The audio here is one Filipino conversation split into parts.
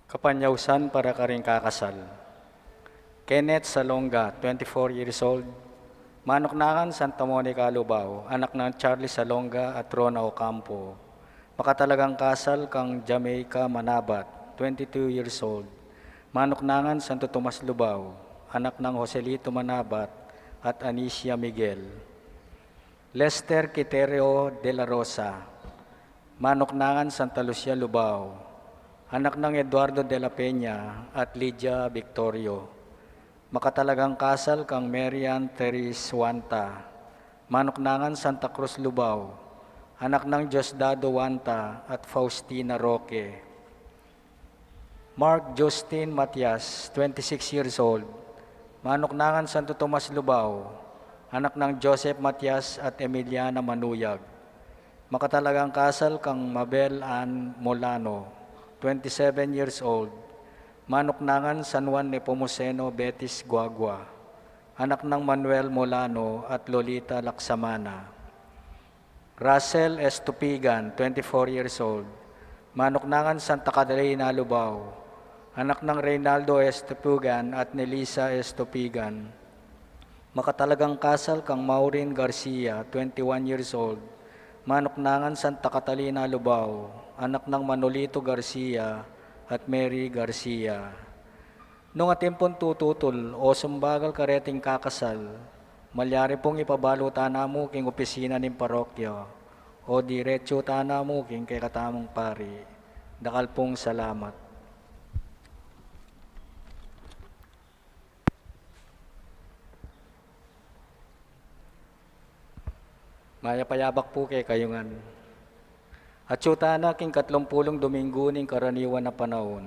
Kapanyausan para ka rin kakasal. Kenneth Salonga, 24 years old. Manoknakan, Santa Monica, Lubao. Anak ng Charlie Salonga at Rona Ocampo. Makatalagang kasal kang Jamaica Manabat, 22 years old. Manoknakan, Santo Tomas, Lubao. Anak ng Joselito Manabat at Anicia Miguel. Lester Quiterio de la Rosa. Manoknakan, Santa Lucia, Lubao. Anak ng Eduardo de la Peña at Lydia Victorio. Makatalagang kasal kang Marian Teres Wanta. Manoknakan, Santa Cruz, Lubao. Anak ng Diosdado Wanta at Faustina Roque. Mark Justin Matias, 26 years old. Manoknakan, Santo Tomas, Lubao. Anak ng Joseph Matias at Emiliana Manuyag. Makatalagang kasal kang Mabel Ann Molano, 27 years old. Manoknakan, San Juan Nepomuceno Betis Guagua. Anak ng Manuel Molano at Lolita Laksamana. Russell Estupigan, 24 years old. Manoknakan, Santa Catalina, Lubao. Anak ng Reynaldo Estupigan at Nelisa Estupigan. Makatalagang kasal kang Maureen Garcia, 21 years old. Manoknakan, Santa Catalina, Lubao. Anak ng Manolito Garcia at Mary Garcia. Nung atimpon tututol o sumbagal kareting kakasal, malyari pong ipabalo tanamo king opisina ng parokya o diretso tanamo king kay katamong pari. Dakal pong salamat. Mayapayabak po kay kayungan. At syutana king 30 Domingo ning karaniwan na panahon.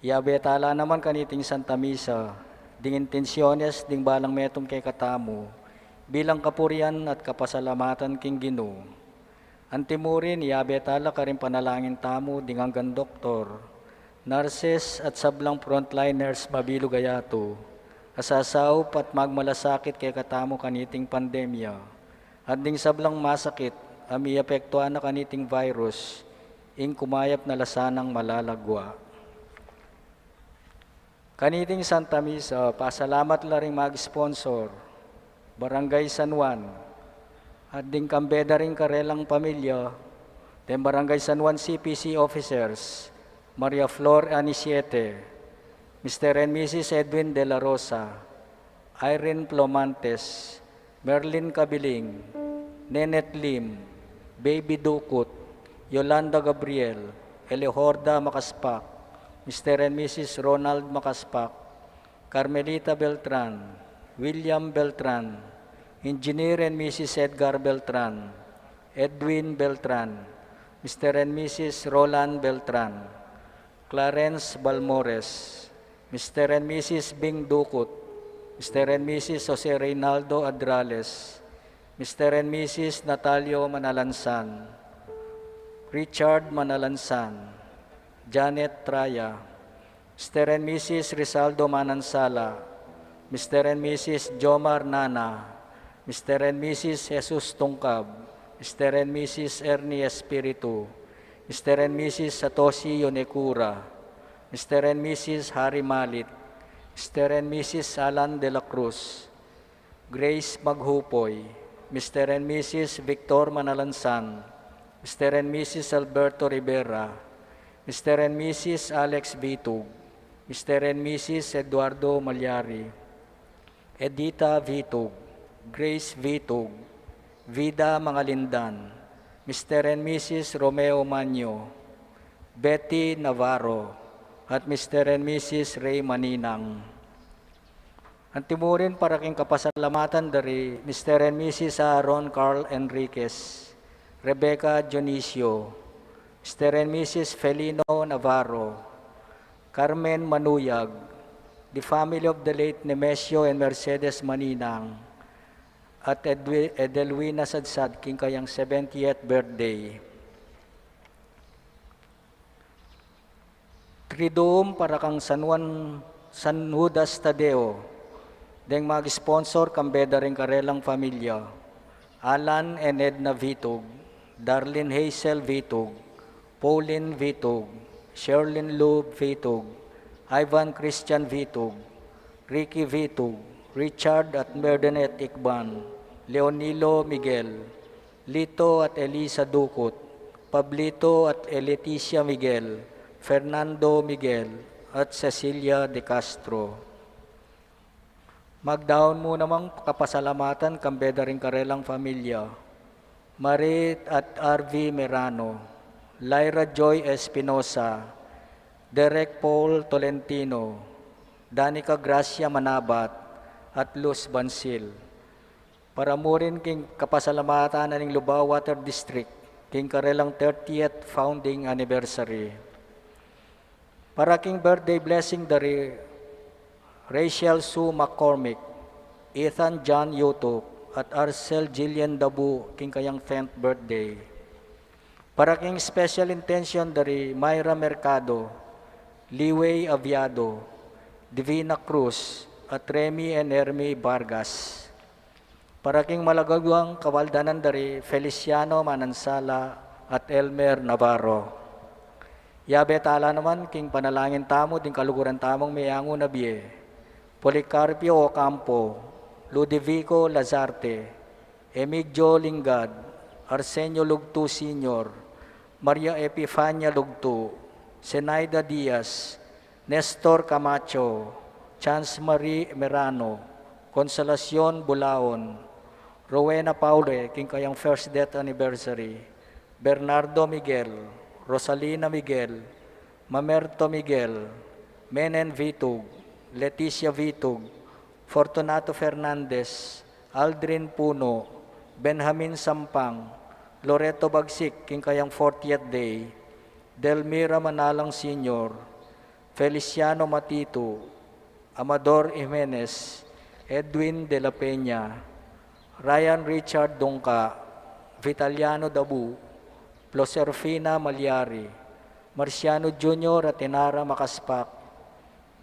Iabetala naman kaniting Santa Misa, ding intensyones ding balang metom kay katamo, bilang kapurian at kapasalamatan king Ginoo. Antimurin, iabetala ka rin panalangin tamo ding hanggang doktor, nurses at sablang frontliners mabilo gayato, asasaw at magmalasakit kay katamo kaniting pandemya, at ding sablang masakit, ami apektuan na kaniting virus, ing kumayap na lasanang malalagwa. Kaniting Santa Misa, pasalamat la ring mag-sponsor, Barangay San Juan, at ding kambeda ring karelang pamilya, den Barangay San Juan CPC officers, Maria Flor Anisiete, Mr. and Mrs. Edwin De La Rosa, Irene Plomantes, Merlin Kabiling, Nenet Lim, Baby Dukut, Yolanda Gabriel, Elehorda Makaspak, Mr. and Mrs. Ronald Makaspak, Carmelita Beltran, William Beltran, Engineer and Mrs. Edgar Beltran, Edwin Beltran, Mr. and Mrs. Roland Beltran, Clarence Balmores, Mr. and Mrs. Bing Dukut, Mr. and Mrs. Jose Reynaldo Adrales, Mr. and Mrs. Natalio Manalansan, Richard Manalansan, Janet Traya, Mr. and Mrs. Rizaldo Manansala, Mr. and Mrs. Jomar Nana, Mr. and Mrs. Jesus Tungkab, Mr. and Mrs. Ernie Espiritu, Mr. and Mrs. Satoshi Yonekura, Mr. and Mrs. Harry Malit, Mr. and Mrs. Alan De La Cruz, Grace Maghupoy, Mr. and Mrs. Victor Manalansan, Mr. and Mrs. Alberto Rivera, Mr. and Mrs. Alex Vitug, Mr. and Mrs. Eduardo Malyari, Edita Vitug, Grace Vitug, Vida Mangalindan, Mr. and Mrs. Romeo Manyo, Betty Navarro, at Mr. and Mrs. Ray Maninang. Antimurin para king kapasalamatan dari Mr. and Mrs. Aaron Carl Enriquez, Rebecca Dionisio, Mr. and Mrs. Felino Navarro, Carmen Manuyag, the family of the late Nemesio and Mercedes Maninang, at Edelwina Sadsad king kayang 70th birthday. Triduum para kang San Judas Tadeo, deng mag-sponsor kambeda rin karelang pamilya, Alan and Edna Vitug, Darlene Hazel Vitug, Pauline Vitug, Sherlyn Lou Vitug, Ivan Christian Vitug, Ricky Vitug, Richard at Merdenet Ikban, Leonilo Miguel, Lito at Elisa Dukut, Pablito at Leticia Miguel, Fernando Miguel, at Cecilia De Castro. Magdaon mo namang kapasalamatan kambeda rin karelang pamilya. Marit at RV Merano, Lyra Joy Espinosa, Derek Paul Tolentino, Danica Gracia Manabat, at Luz Bansil. Para mo rin king kapasalamatan na ng Lubao Water District, king karelang 30th founding anniversary. Para king birthday blessing dari Rachel Sue McCormick, Ethan John Yotok, at Arcel Jillian Dabu, king kayang 10th birthday. Para king special intention dari Myra Mercado, Liway Aviado, Divina Cruz, at Remy and Hermie Vargas. Para king malagagwang kawaldanan dari Feliciano Manansala at Elmer Navarro. Yabe tala naman king panalangin tamo din kaluguran tamong mayango na biye. Policarpio Ocampo, Ludovico Lazarte, Emigdio Lingad, Arsenio Lugtu Sr., Maria Epifania Lugtu, Zenaida Diaz, Nestor Camacho, Chance Marie Merano, Consolacion Bulaon, Rowena Paule, king kayang first death anniversary, Bernardo Miguel, Rosalina Miguel, Mamerto Miguel, Menen Vitug, Leticia Vitug, Fortunato Fernandez, Aldrin Puno, Benjamin Sampang, Loreto Bagsik, king kayang 40th day, Delmira Manalang Sr., Feliciano Matito, Amador Jimenez, Edwin De La Peña, Ryan Richard Dongka, Vitaliano Dabu, Ploserfina Malyari, Marciano Jr. at Inara Makaspak,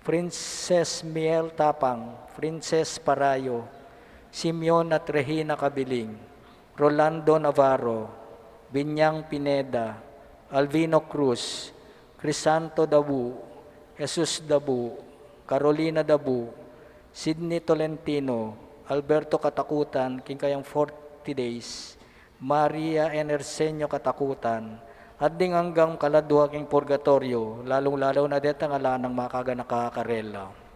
Princess Miel Tapang, Princess Parayo, Simeon at Regina Kabiling, Rolando Navarro, Binyang Pineda, Alvino Cruz, Crisanto Dabu, Jesus Dabu, Carolina Dabu, Sidney Tolentino, Alberto Katakutan, king kayang 40 days, Maria Enersenio Katakutan, at ding hanggang kaladwa king purgatorio, lalong-lalo na deta nga lanang makaga nakakarela.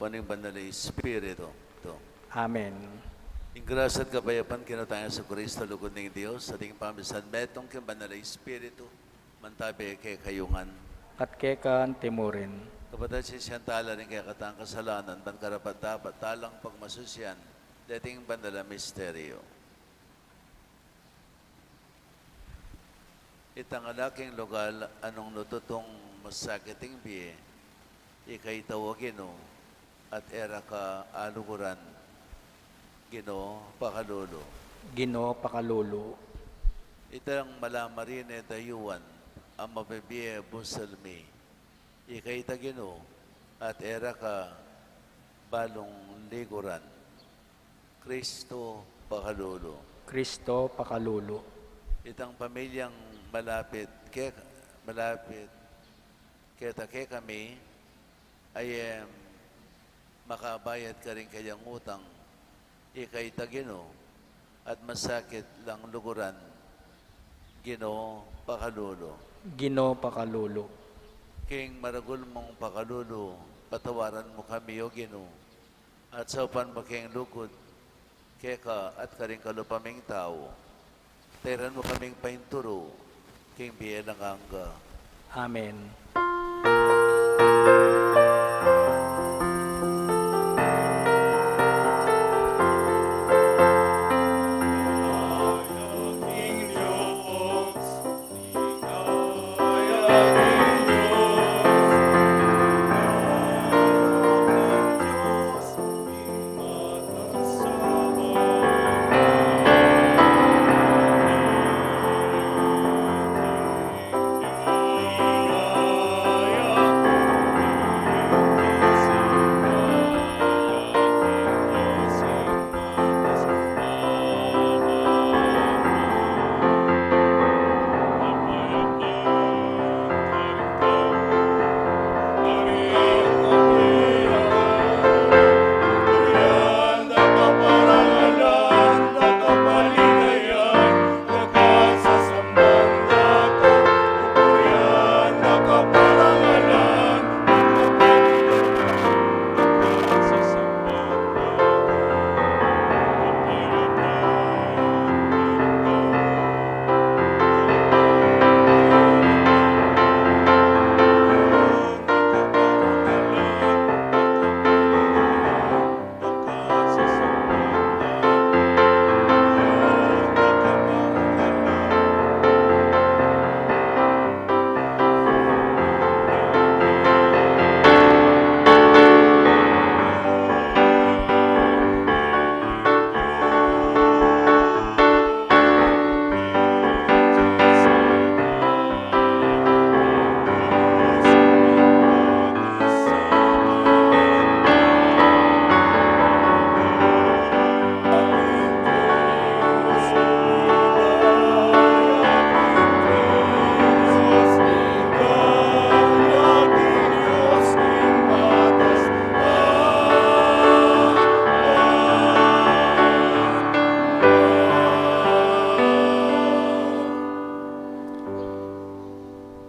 Paning banal na Espiritu. Amen. Ang grasya at kapayapan kinataya sa Kristo, lugod ng Diyos, sa ating pamisan, betong kang banal na Espiritu, mantabi kay kayungan. At kekan timurin. Kapatid si Siyantala rin kaya katang kasalanan, ban karapat dapat talang pagmasusyan, dating banal na misteryo. Itang alaking lugal, anong nututong masakiting biye, ikay tawagin o, at era ka aluguran, Ginoo pakalolo. Ginoo pakalolo. Itang malamarine dayuan, ang mabibiye busalmi. Ikay tagino, at era ka balong liguran. Kristo pakalolo. Kristo pakalulu. Itang pamilyang malapit kaya kami ay makabayad ka rin kayang utang. Ikay tagino, at masakit lang luguran. Ginoo pakalolo. Ginoo pakalulu. King maragul mong pakalolo, patawaran mo kami o Ginoo. At sa upan mo king lugod, keka at karing kalupaming tao. Teran mo kaming painturo, king biyelang angga. Amen.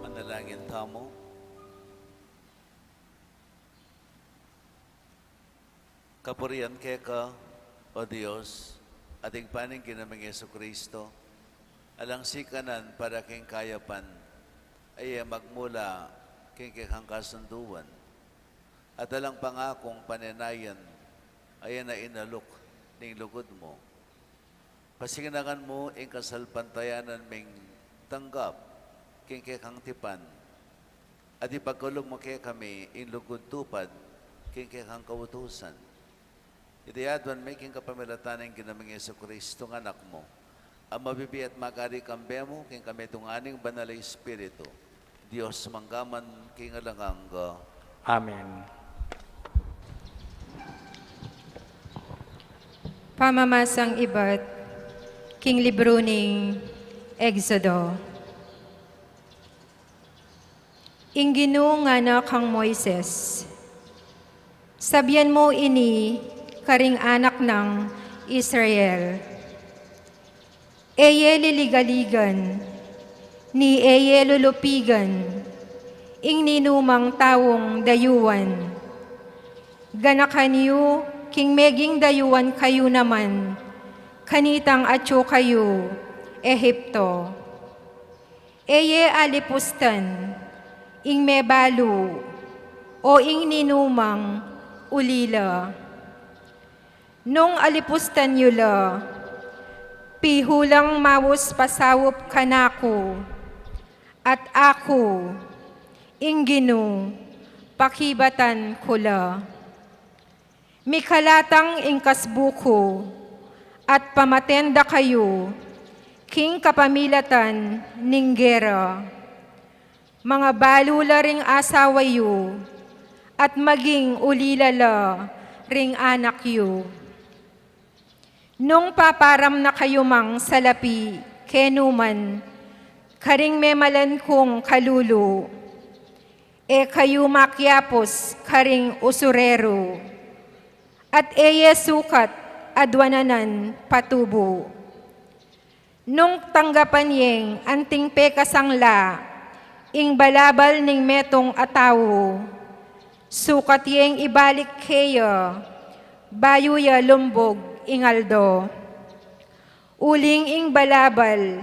Manalangin tamo. Kapurian keka, o Diyos, ating paning kinaming Jesucristo, alang sikanan para king kayapan, ay magmula king kang kasunduan, at alang pangakong pananayan, ay na inalok ning lugod mo. Pasignagan mo ing kasalpantayanan ming tanggap, king kang tipan, at ipagkulog mo kay kami ing lugod tupad, king kang kautusan. Itayadwan may king kapamilatan ng ginaming Jesucristo ng anak mo, ang mabibi at magari kambe mo, king kami itong aning banal na Espiritu, Diyos manggaman king alanganga. Amen. Pamamasang iba't king libro ning Exodo. Ingginu nga na kang Moises, sabyan mo ini karing anak ng Israel. Eye liligaligan, ni eye lulupigan, ing ninumang tawong dayuan. Ganakaniyo, king meging dayuan kayo naman, kanitang atyo kayo, Ehipto. Eye alipustan, ing mebalu, o ing ninumang ulila. Nung alipustan yula, pihulang mawos pasawop kanako, at ako, ingginu, pakibatan kula. Mikalatang ingkasbuko, at pamatenda kayo, king kapamilatan ning gera, mga balula ring asawa yu, at maging ulilala ring anak yu. Nung paparam na kayo mang salapi, kenuman, karing memalan kong kalulu, e kayo makyapos karing usurero, at eye sukat adwananan patubo. Nung tanggapan yeng anting pekasangla, ing balabal ning metong atawo, sukat yeng ibalik keya, bayuya lumbog ingaldo. Uling ing balabal,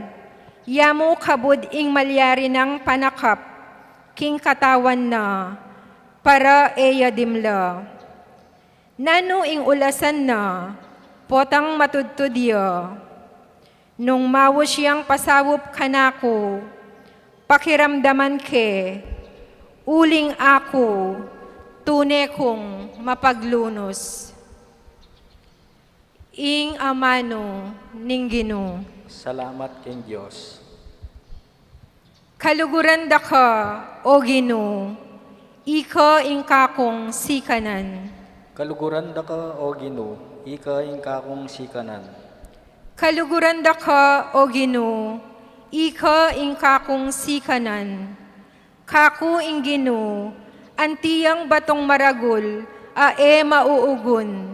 yamu kabud ing malyari ng panakap, king katawan na, para eya dimla. Nano ing ulasan na, potang matudtudya, nung mawo siyang pasawop kanako, pakiramdaman ke, uling ako, tune kong mapaglunos. Ing amano ning Ginoo. Salamat king Diyos. Kaluguran da ka, o Ginoo, ika ing kakong sikanan. Kaluguran da ka, O Ginoo, ika ing kakong sikanan. Kaluguran da ka, o Ginoo, ika ing kakong sikanan. Kaku ing Ginoo, antiyang batong maragul, ae mauugun.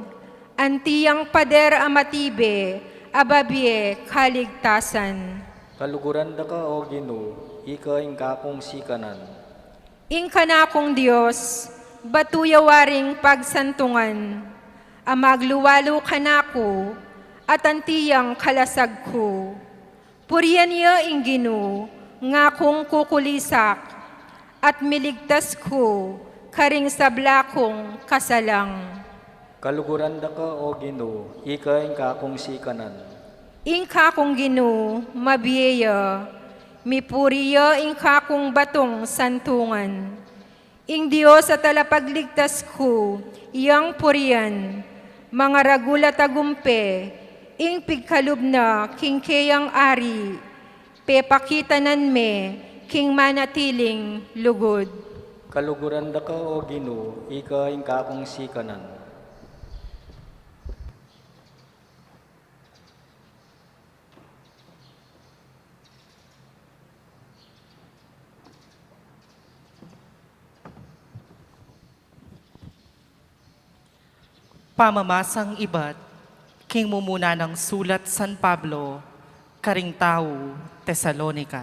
Antiyang pader amatibe, ababye kaligtasan. Kaluguran da ka, O Ginoo, ika ing kakong sikanan. Ing kanakong Diyos, batuyawaring pagsantungan, amagluwalo kanako, at antiyang kalasag ko. Puriyan niya ing Ginoo, nga kong kukulisak, at miligtas ko, karing sablakong kasalang. Kaluguran da ka, O Ginoo, ika ing kakong sikanan. Ing kakong Ginoo, mabiyeya, mipuriya ing kakong batong santungan. Ing Diyos at alapagligtas ko, iyang puriyan, mga ragula tagumpe, ing pigkalub na king keyang ari, pepakitanan me, king manatiling lugod. Kaluguran da ka, O Ginoo, ika ing kakong sikanan. Pamamasang iba't, king mumuna ng sulat San Pablo, karing tao, Tesalonika.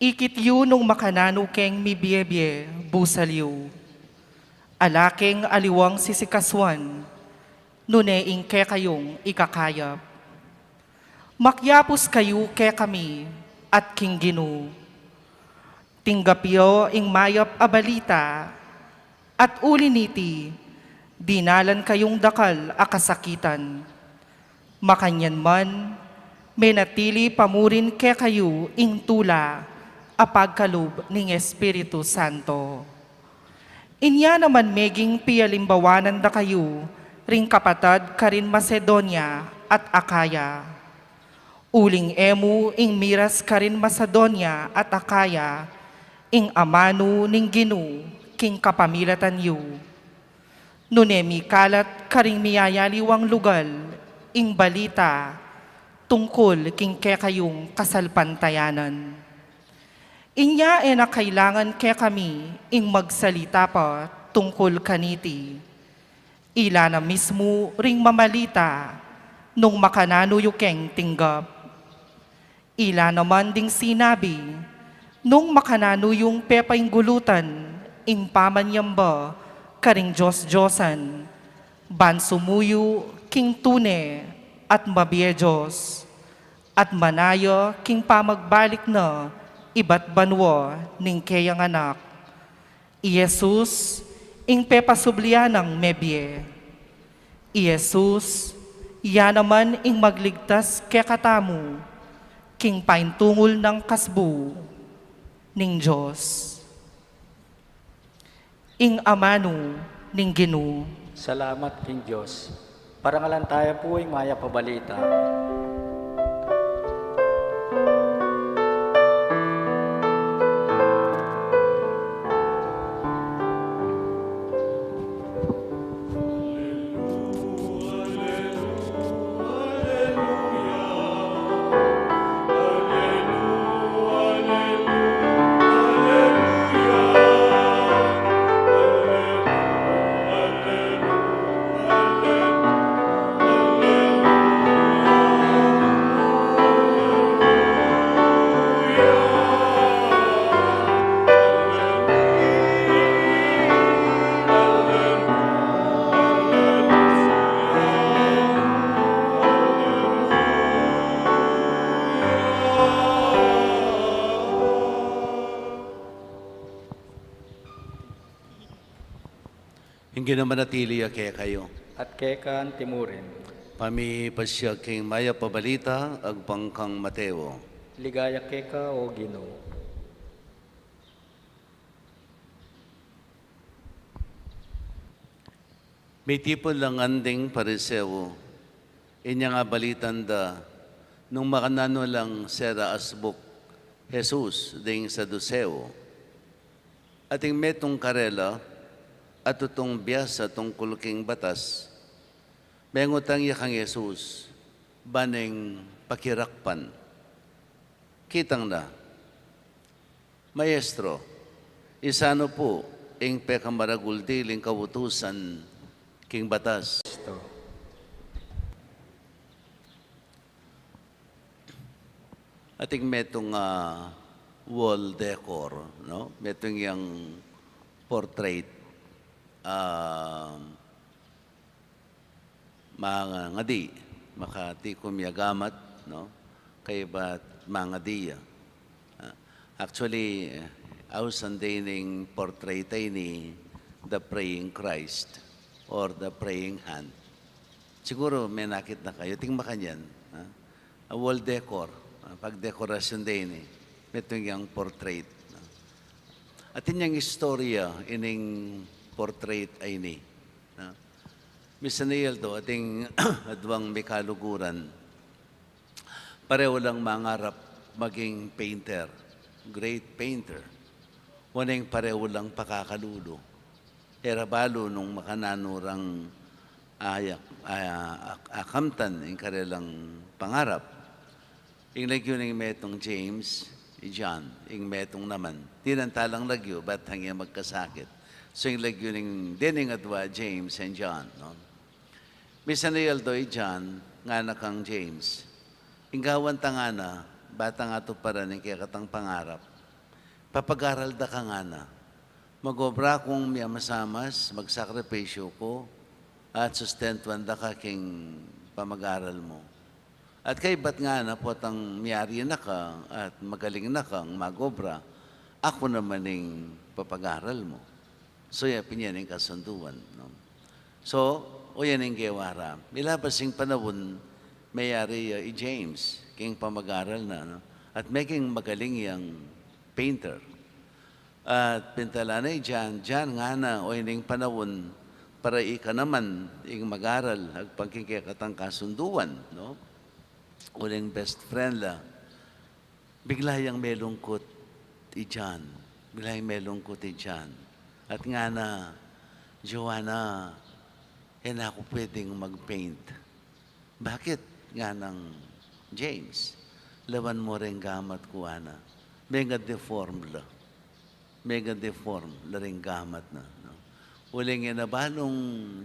Ikit yu nung makanano keng mibiyebye, busaliw. Alaking aliwang sisikaswan, nuneing ke kayong ikakayap. Makyapos kayo ke kami, at king Ginoo. Tinggapyo ing mayap abalita, at uliniti, dinalan kayong dakal akasakitan. Makanyan man, menatili pamurin ke kayo ing tula, apagkalub ning Espiritu Santo. Inya naman meging pialimbawanan da kayo, ring kapatad karin Macedonia at Akaya. Uling emu ing miras karin Macedonia at Akaya, ing amano ning Ginoo, king kapamilatan yu. Nunemi kalat karing miyayaliwang lugal, ing balita, tungkol king ke kayong kasalpantayanan. Inya e na kailangan ke kami, ing magsalita pa tungkol kaniti. Ila na mismo ring mamalita, nung makanano yu keng tinggap. Ila naman ding sinabi, nung makanano yung pepaing gulutan, ing pamanyamba, karing Diyos-Diyosan, bansumuyo, king tune, at mabiye Diyos, at manayo, king pamagbalik na, iba't banwa, ning kayang anak. Iyesus, ing pepasublianang mebye. Iyesus, iya naman ing magligtas ke katamu, king paintungol ng kasbu, ning Diyos. Ing amano ning Ginoo. Salamat king Diyos. Parangalan tayo po ay maya pabalita. Hingga naman natili kaya kayo. At kekan timurin. Pami pasya king maya pabalita, agpangkang Mateo. Ligaya keka o Ginoo. May tipon lang anding pariseo. Inya nga balitan da, nung makanano lang sera asbuk, Jesus ding sa duseo. Ating metong karela, at itong biyasa tungkol king batas, may ngutang iya kang Jesus, baning pakirakpan. Kitang na, Maestro, isano po, ing pekamaraguldiling kawutusan king batas. Kristo. Ating metong wall decor, no? Metong yung portrait, mga ngadi, makati kumyagamat, no? Kaya ba't mga diya? Actually, ausan dining portrait ay ni the praying Christ or the praying hand. Siguro may nakit na kayo. Tingma kanyan. Wall decor. Pagdekorasyon din eh. Ito yung portrait. At inyang istorya ining portrait ay ni. Misanayal to, ating adwang may kaluguran. Pareho lang mangarap maging painter. Great painter. Waneng pareho lang pakakalulo. Erabalo nung makananurang akamtan yung kanilang pangarap. Yung lagyo ng metong James, John, yung metong naman. Tinantalang lagyo, ba't hangya magkasakit? So yung lagyo ng dining adwa, James and John. No? Misanayal do'y John, nga na kang James. Inggawan tanga na, bata nga to para ng kaya katang pangarap. Papag-aral da ka nga na. Magobra kong miyamasamas, magsakripisyo ko, at sustentuan da ka king pamag-aral mo. At kay ba't nga na po tang miyari na ka at magaling na kang magobra, ako naman yung papag-aral mo. So, yapin yan yung kasunduan. No? So, o yan yung gewara. Milabasing panahon, mayari James, king pamag-aral na. No? At making magaling yung painter. At pintala na John nga na, o yan yung panahon, para ika naman, yung mag-aral, agpagkikatang kasunduan. No? Uling best friend la. Bigla yung melungkot John. Bigla yung melungkot John. At nga na, Joanna, na ako pwedeng mag-paint. Bakit? Nga ng James. Lawan mo rin gamat ko, Ana. Mega deformed la. Mega deformed la rin gamat na. No? Uling inabalong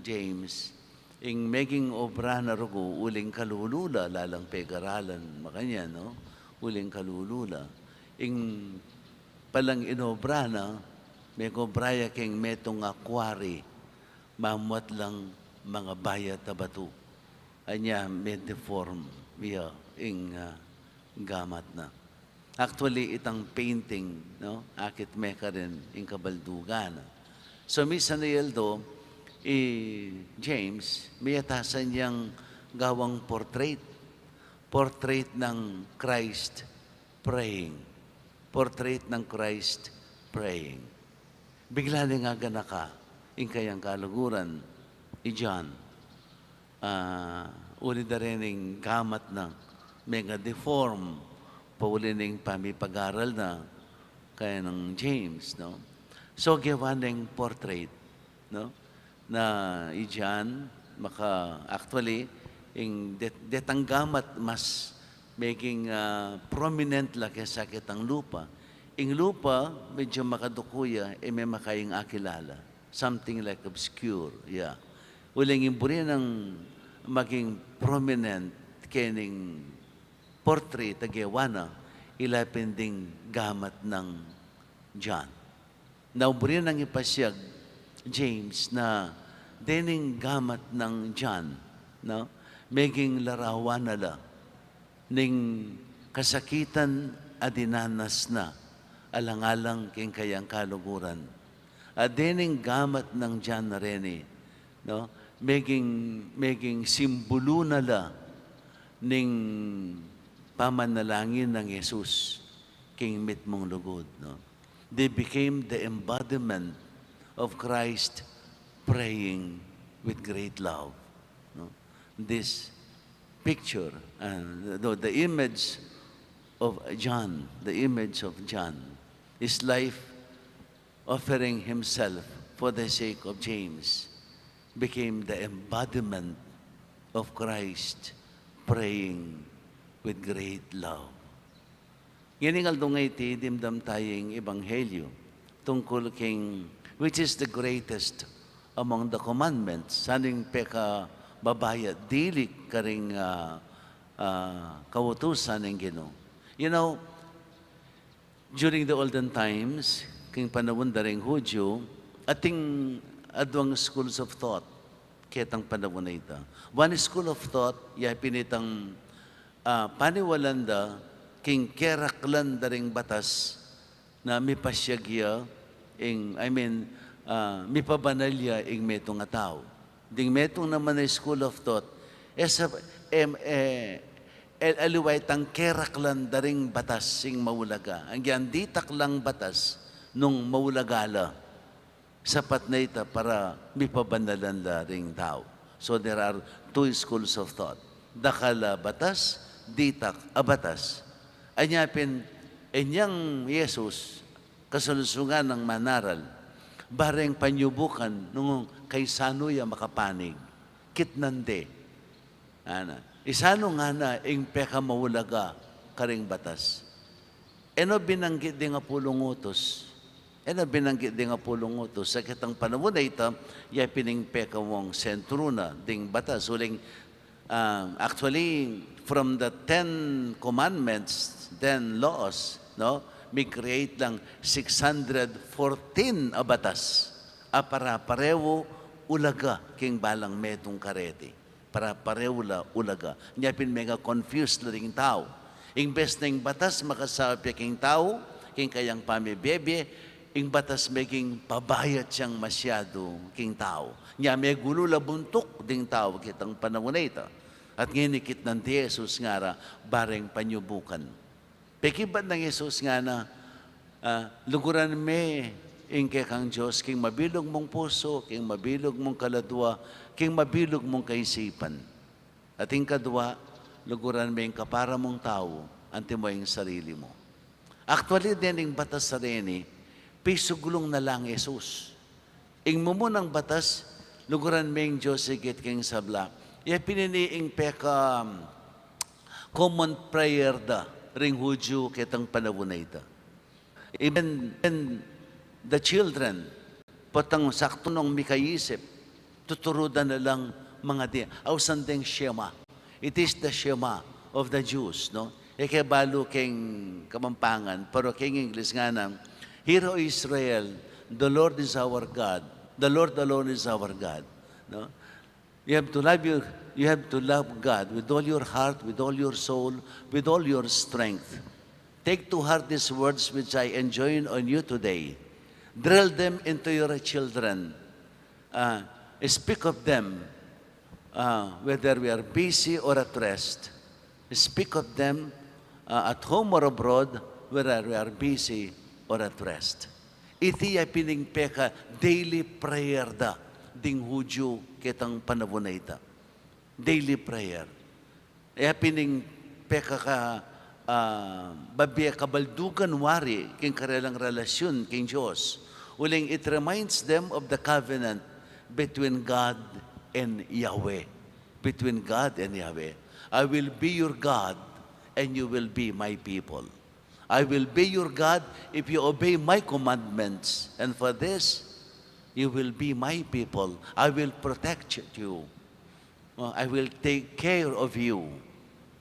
James, ing making obra na rugo, uling kalulula, lalang pegaralan, makanya, no? Uling kalulula. Ing palang inobra na, may kobraya king metong akwari, mamuat lang mga bayat na bato. Anya, may deform, ing gamat na. Actually, itang painting, no? Akit meka rin, ing kabaldugan. So, misa na yeldo, James, may atasan niyang gawang portrait. Portrait ng Christ praying. Portrait ng Christ praying. Bigla nga ganaka, in kayang kaluguran, John. uli na rin yung gamat na mega deform, pauli na yung pamipag-aral na kaya ng James, no? So, gawa na yung portrait, no? Na iyan, actually, yung detang gamat mas making prominent la kesa kitang lupa. Yung lupa, medyo makadukuya, may makayang akilala. Something like obscure, yeah. Uling imburi ng maging prominent kening portrait agawana ilapin ding gamat ng John. Nauburi ng ipasyag James na dening gamat ng John, no? Maging larawan nala ning kasakitan adinanas na alang-alang king kayang kaluguran. At dening gamat ng John na rin, no? Maging simbolo nala ning pamanalangin ng Jesus king mit mong lugod, no? They became the embodiment of Christ praying with great love, no? This picture, the image of John, his life offering himself for the sake of James, became the embodiment of Christ praying with great love. Giningal dungay ti dimdam tayong ebanghelyo tungkol king, which is the greatest among the commandments, saning peka babaya, dili karing kawutusan ng Ginoo. You know, during the olden times, king panahon daring Hudyo, ating adwang schools of thought, ketang panahon na ito. One school of thought, pinitang paniwalanda, king keraklan daring batas, na mipasyagya, mipabanalya ing metong nga tao. Ding metong naman na school of thought, aliway tang keraklan daring batas sing maulaga. Ang yan, di taklang batas nung maulagala. Sapat na ita para mipabanalan la ring tao. So there are two schools of thought. Dakala batas, ditak abatas. Anyapin, enyang Jesus, kasalusungan ng manaral, bareng panyubukan nung kay sanuya makapanig, kitnande. Isano nga na ing peka maulaga karing batas. Eno binanggit di nga pulong utos. Sa kitang panahon na ito, pining peka mong sentruna ding batas. Uling, actually, from the 10 commandments, 10 laws, no? May create lang 614 batas. Para parewo ulaga king balang metong karete. Para parewo la ulaga. Nyapin mega confused na ring tao. Imbes na yung batas makasabi king tao, king kayang pamibebe, ing batas maging pabayat siyang masyado king tao. Nya may gulo labuntok ding tao kitang panahon na ito. At ginikit ng Jesus nga ra, bareng panyubukan. Pekibat ng Jesus nga na, luguran me ing kang Diyos, king mabilog mong puso, king mabilog mong kaladwa, king mabilog mong kaisipan. At ing kadwa, luguran me ing kapara mong tao, anti mo yung sarili mo. Actually, din ing batas sa rini, pisugulong na lang Jesus. Ing mumunang batas, luguran me ing Diyos sigit king sabla. Pininiing peka common prayer da ring Hudyo kitang panahon na ito. Even the children, patang sakto nung mikayisip, tuturudan na lang mga di. Awsan ding Shema. It is the Shema of the Jews, no? Kaya balo king kamampangan, pero king English nga na, Hear, O Israel, the Lord is our God. The Lord alone is our God. No? You have to love God with all your heart, with all your soul, with all your strength. Take to heart these words which I enjoin on you today. Drill them into your children. Speak of them, whether we are busy or at rest. Speak of them at home or abroad, whether we are busy or at rest. Iti ay pining peka daily prayer da ding Hudyo kitang panahon na ita. daily prayer. Pining peka ka babiya kabaldugan wari king karelang relasyon king Diyos. Uling it reminds them of the covenant between God and Yahweh. Between God and Yahweh. I will be your God and you will be my people. I will be your God if you obey my commandments. And for this, you will be my people. I will protect you. I will take care of you.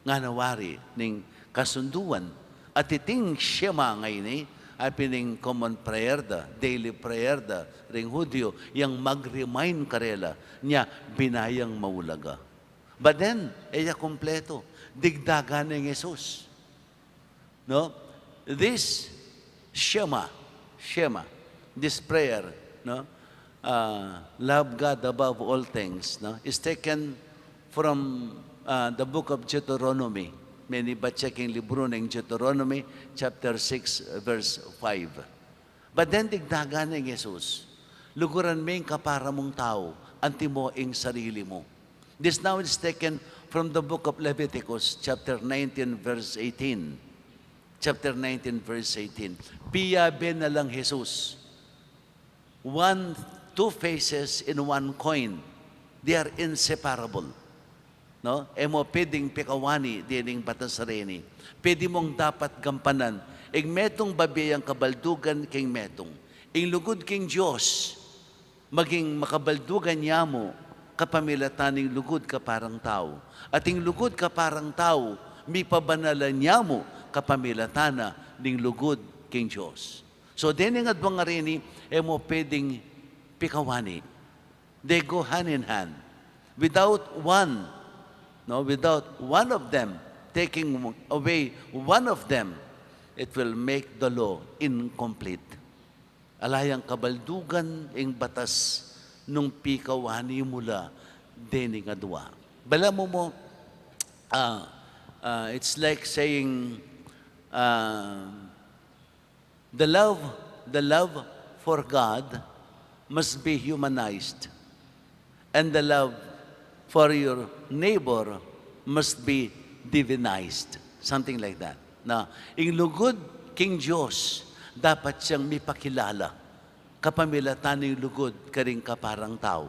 Nga nawari ning kasunduan. At iting Shema ngayon ay pining common prayer da, daily prayer da, ring Hudyo, yang mag-remind karela niya binayang maulaga. But then, iya kompleto, digdagan ng Jesus. No? This Shema, this prayer, no? Love God above all things, no? Is taken from the book of Deuteronomy. Many ba checking libro ng Deuteronomy, chapter 6, verse 5. But then digdagan ng Jesus, luguran mo yung kapara mong tao, anti mo ang sarili mo. This now is taken from the book of Leviticus, chapter 19, verse 18. Chapter 19, verse 18. Piyabe na lang Jesus. Two faces in one coin. They are inseparable. No? Emo pwedeng pikawani dining batasareni. Pwede mong dapat gampanan. Ing metong babiyang kabaldugan king metong. Ing lugod king Diyos, maging makabaldugan niya mo, kapamilataning lugod ka parang tao. At ing lugod ka parang tao, mi pabanalan niya mo, kapamilatana ning lugod king Diyos. So, dining adwang nga rin emo pwedeng pikawani. They go hand in hand. Without one of them taking away one of them, it will make the law incomplete. Alayang kabaldugan ing batas nung pikawani mula dining adwa. Bala mo, it's like saying, the love for God must be humanized, and the love for your neighbor must be divinized. Something like that. Na, ing lugod king Diyos, dapat siyang mipakilala kapamilatan ng lugod karing kaparang tao.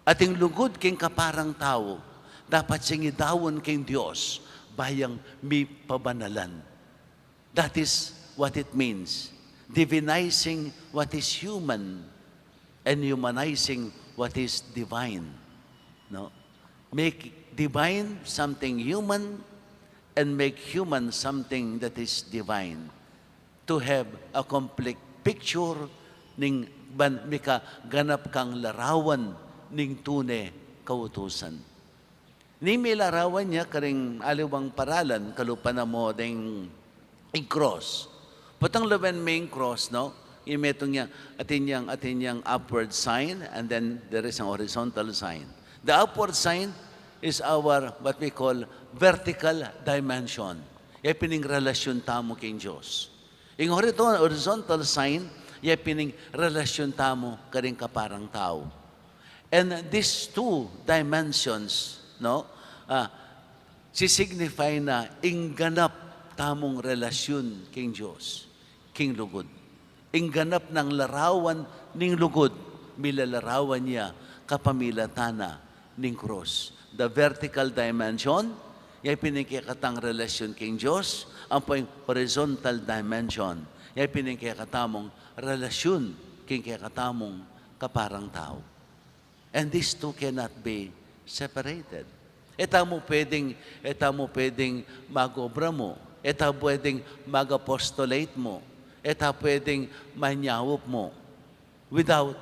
At yung lugod king kaparang tao, dapat siyang idawon king Diyos bayang mi pabanalan. That is what it means. Divinizing what is human and humanizing what is divine. No? Make divine something human and make human something that is divine. To have a complete picture ning mika ganap kang larawan ning tune kautusan. Ni may larawan niya karing aliwang paralan kalupan na mo ding cross. Putang laban main cross, no? Imetong niya atin yang upward sign, and then there is an horizontal sign. The upward sign is our what we call vertical dimension. Pining relasyon tamo king Diyos. Ing horizontal sign, pining relasyon tamo karing kaparang tao. And these two dimensions, no, sisignify na ingganap tamong relasyon king Diyos, king lugod. Ingganap ng larawan ning lugod, milalarawan niya kapamilatana ning cross. The vertical dimension, piningkikatang relasyon king Diyos, ang po yung horizontal dimension, piningkikatamong relasyon king kikatamong kaparang tao. And these two cannot be separated. Eta mo pwedeng mag-obra mo. Eta pwedeng mag-apostolate mo. Eta pwedeng manyawop mo. Without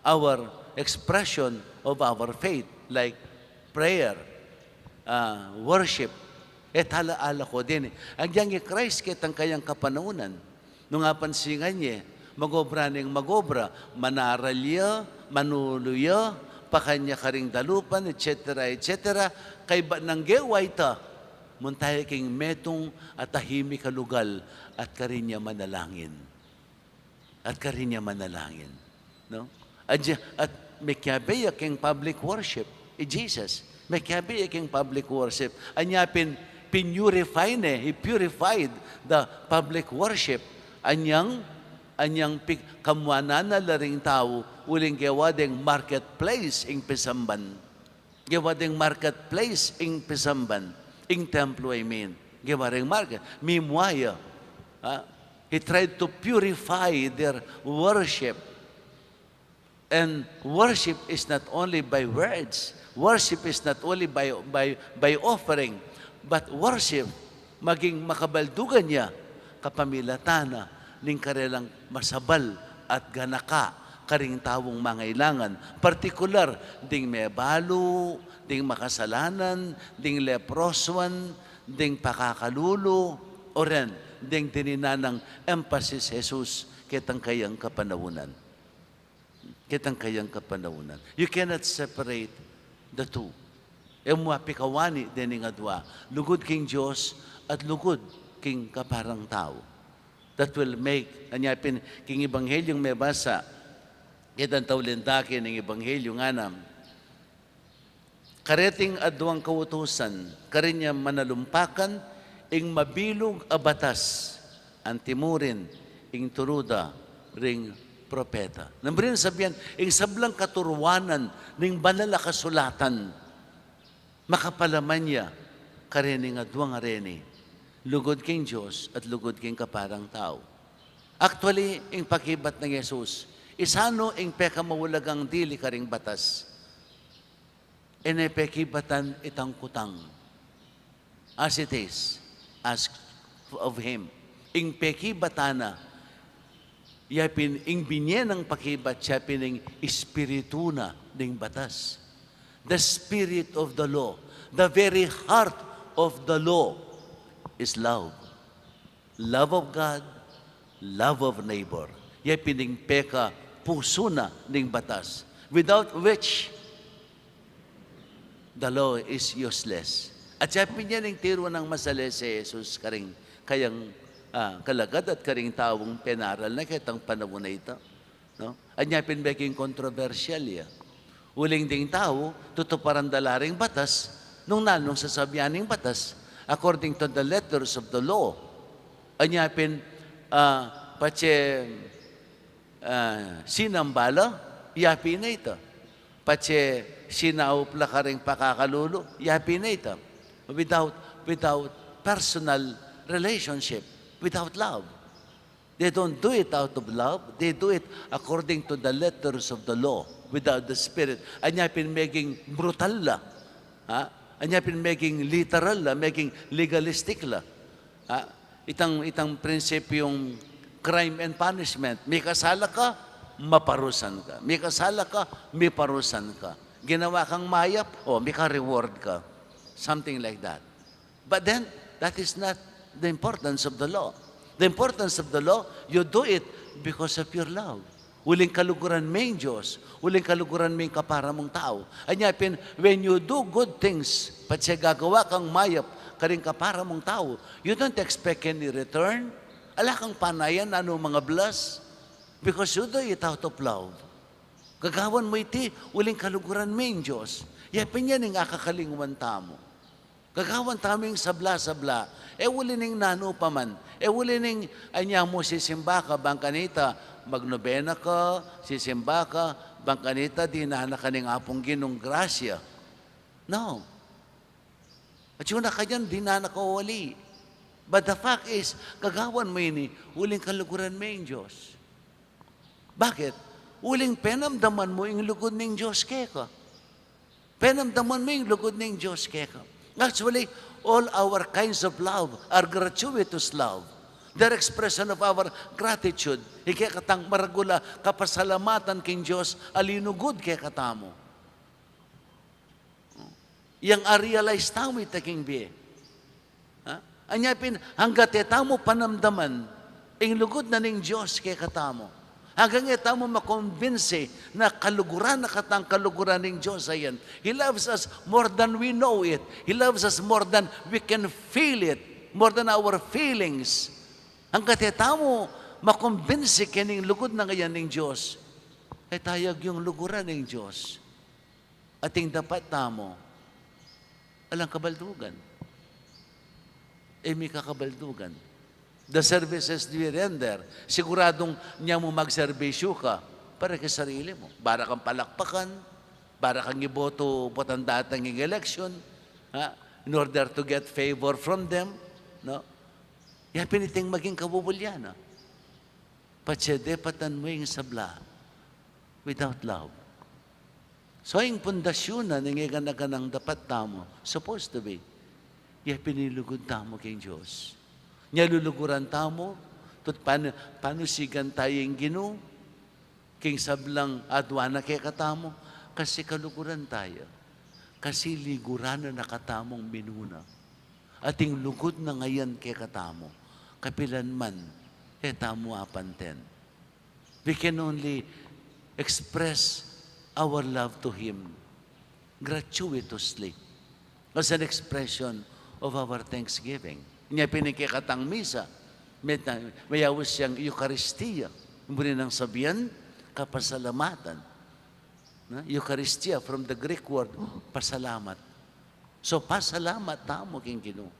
our expression of our faith, like prayer, worship. Ala ko din. Ang yang Christ kitang kayang kapanahunan. Nung apansingan niya, magobra ning magobra, manaralya, manuluya, pakanya karing dalupan, etc., etc., kay ba nang geway ta, muntay king metong at tahimi kalugal at karinya manalangin. At karinya manalangin. No? At may kyabeya king public worship. Jesus. May kabi iking public worship. Anya pinurify ne, he purified the public worship. Anyang kamuanan na laring tao, uling gawadeng marketplace ing pisamban. Gawadeng marketplace ing pisamban. Ing templo, I mean. Gawadeng market. Mimwaya. He tried to purify their worship. And worship is not only by words. Worship is not only by offering. But worship, maging makabaldugan niya, kapamilatana, ning karelang masabal at ganaka, karing tawong mangailangan. Partikular, ding may balo, ding makasalanan, ding leproswan, ding pakakalulo, o ren, ding tininanang emphasis Jesus, kitang kayang kapanawunan. Kitang kayang kapanawunan. You cannot separate the two. Emwa pikawani dining adwa. Lugod king Diyos at lugod king kaparang tao. That will make, anyapin, king Ebanghelyong may basa, kitang tawlintake ng Ebanghelyong anam, kareting adwang kautusan, karinya manalumpakan, ing mabilog a batas, antimurin, ing turuda, ring propeta. Namrin sabihan, ing sablang katuruanan, ning banal na kasulatan, makapalaman niya, karining adwang areni, lugod king Diyos at lugod king kaparang tao. Actually, ing pakibat ng Jesus, isano ing peka mawulagang dili karing batas, inepekibatan itang kutang, as it is, ask of Him. Ing pekibatana, yapin, ing binye ng pakibat, siya pining espiritu na ng batas. The spirit of the law, the very heart of the law is love. Love of God, love of neighbor. Yapin ing peka, puso na ng batas. Without which, the law is useless. At siya pinyaning tiro ng masali si Jesus karing kayang kalagad at karing tawong penaral na kitang panahon na ito. No? At niya pinbeking kontrobersyal ya. Uling ding tao, tutuparan dalaring batas, nung nanong sasabianing batas, according to the letters of the law. At niya sinambala, yapi na ito. Sinaupla ka rin pakakalulo, yapi na ito. Without personal relationship, without love. They don't do it out of love. They do it according to the letters of the law, without the Spirit. Anya making brutal la. Anya making literal la, making legalistic la. Itang prinsipyong crime and punishment. May kasala ka, maparusan ka. May kasala ka, may parusan ka. Ginawa kang mayap, may ka-reward ka. Something like that. But then, that is not the importance of the law. The importance of the law, you do it because of your love. Uling kaluguran may Diyos, uling kaluguran may kapara mong tao. Anyapin, when you do good things, pat siya gagawa kang mayap, karing kapara mong tao, you don't expect any return. Ala kang panayan, ano mga bless? Because you do it out of love. Gagawan mo iti, uling kaluguran may Diyos. Yapin yan ang akakalinguan tamo. Gagawan taming sabla-sabla, uli ning nano pa man, uli ning anya mo sisimba ka, bangkanita, magnobena ka, sisimba ka, bangkanita, di na ka ning apong ginong grasya. No. At yun na ka dyan, di na nakawali. But the fact is, gagawan mo ini, uling kaluguran mo yung Diyos. Bakit? Uling penamdaman mo yung lugod ng Diyos keka. Penamdaman mo yung lugod ng Diyos keka. Actually, all our kinds of love are gratuitous love. They're expression of our gratitude. Ikekatang maragula kapasalamatan king Diyos, alinugod kay katamo. Yang a-realize tamo itaking biye. Anyapin, hanggat etamo panamdaman, ing lugod na ning Diyos kay katamo. Hanggang etamo makonvince na kaluguran na katang kaluguran ng Diyos ayan. He loves us more than we know it. He loves us more than we can feel it. More than our feelings. Hanggat etamo makonvince kining lugod na ngayon ng Diyos, ay tayag yung luguran ng Diyos. Ating dapat tamo, alang kabaldugan. May kakabaldugan. The services we render, siguradong niya mo magserbisyo ka para kay sarili mo. Para kang palakpakan, para kang iboto potang datang ng election, ha? In order to get favor from them, no? Ya piniting maging kabubulyana. Patsede patan mo yung sabla without love. So, yung pundasyon na nangyayanaganang dapat tamo, supposed to be, ya pinilugod tamo kay Diyos. Nya luluguran tamo, tut paano sigan tayong gino, king sablang adwana kay katamo, kasi kaluguran tayo. Kasi liguran na nakatamong minuna. Ating lugod na ngayon kay katamo, kapilan man, tamo apanten. We can only express our love to Him gratuitously as an expression of our thanksgiving. Niya pinikikatang misa, mayawis siyang Eucharistia. Muli nang sabihan, kapasalamatan. Eucharistia from the Greek word, pasalamat. So, pasalamat tamo king Ginoo.